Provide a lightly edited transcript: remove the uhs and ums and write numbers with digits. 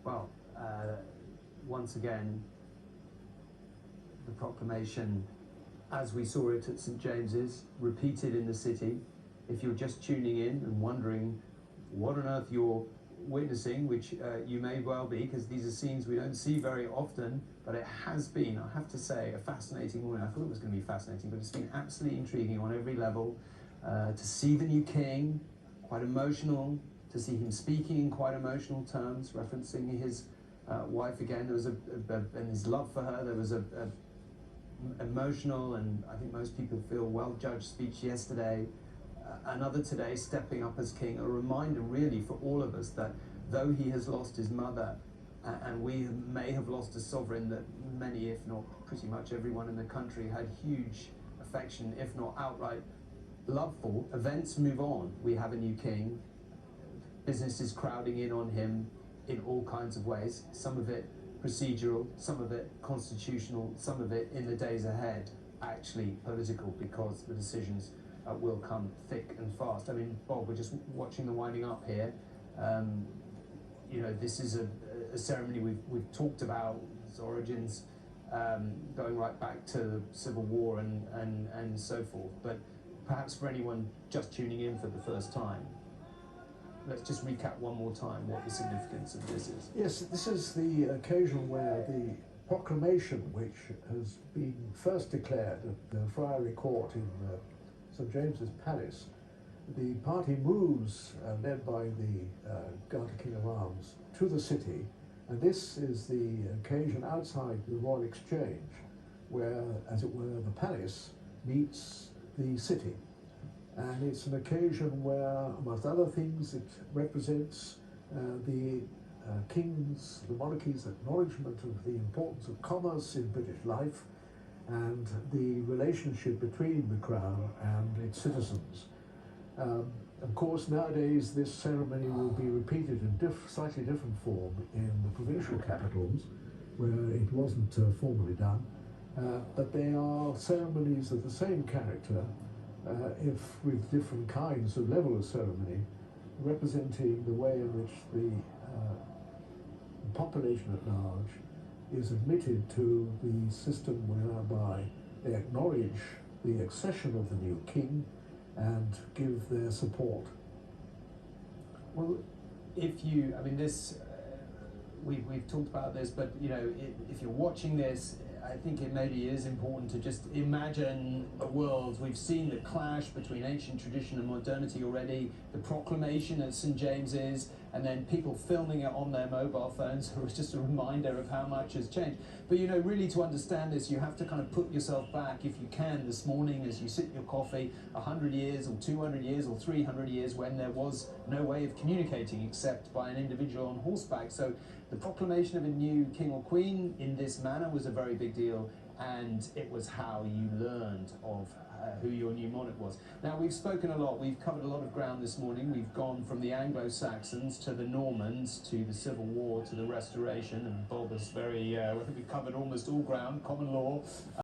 Well, once again, the proclamation, as we saw it at St James's, repeated in the city. If you're just tuning in and wondering what on earth you're witnessing, which you may well be, because these are scenes we don't see very often, but it has been, I have to say, a fascinating morning. I thought it was going to be fascinating, but it's been absolutely intriguing on every level. To see the new king, quite emotional, to see him speaking in quite emotional terms, referencing his wife again. There was and his love for her. There was a emotional, and I think most people feel well-judged speech yesterday. Another today, stepping up as king. A reminder really for all of us that though he has lost his mother, and we may have lost a sovereign that many, if not pretty much everyone in the country, had huge affection, if not outright love for, events move on. We have a new king. Business is crowding in on him in all kinds of ways. Some of it procedural, some of it constitutional, some of it in the days ahead actually political, because the decisions will come thick and fast. I mean, Bob, we're just watching the winding up here. You know, this is a ceremony we've talked about its origins, going right back to the Civil War and so forth. But perhaps for anyone just tuning in for the first time, let's just recap one more time what the significance of this is. Yes, this is the occasion where the proclamation, which has been first declared at the Friary Court in St James's Palace, the party moves, led by the Garter King of Arms, to the city, and this is the occasion outside the Royal Exchange, where, as it were, the palace meets the city. And it's an occasion where, amongst other things, it represents the king's, the monarchy's acknowledgement of the importance of commerce in British life and the relationship between the crown and its citizens. Of course, nowadays this ceremony will be repeated in slightly different form in the provincial capitals, where it wasn't formally done, but they are ceremonies of the same character, if with different kinds of level of ceremony, representing the way in which the population at large is admitted to the system whereby they acknowledge the accession of the new king and give their support. Well, if you, I mean, this, we've talked about this, but you know, if you're watching this, I think it maybe is important to just imagine a world. We've seen the clash between ancient tradition and modernity already, the proclamation at St James's, and then people filming it on their mobile phones. It was just a reminder of how much has changed. But you know, really to understand this, you have to kind of put yourself back, if you can, this morning as you sip your coffee, 100 years or 200 years or 300 years, when there was no way of communicating except by an individual on horseback. So the proclamation of a new king or queen in this manner was a very big deal, and it was how you learned of who your new monarch was. Now, we've spoken a lot, we've covered a lot of ground this morning. We've gone from the Anglo-Saxons to the Normans to the Civil War to the Restoration, and Bob has very, I think we've covered almost all ground, common law.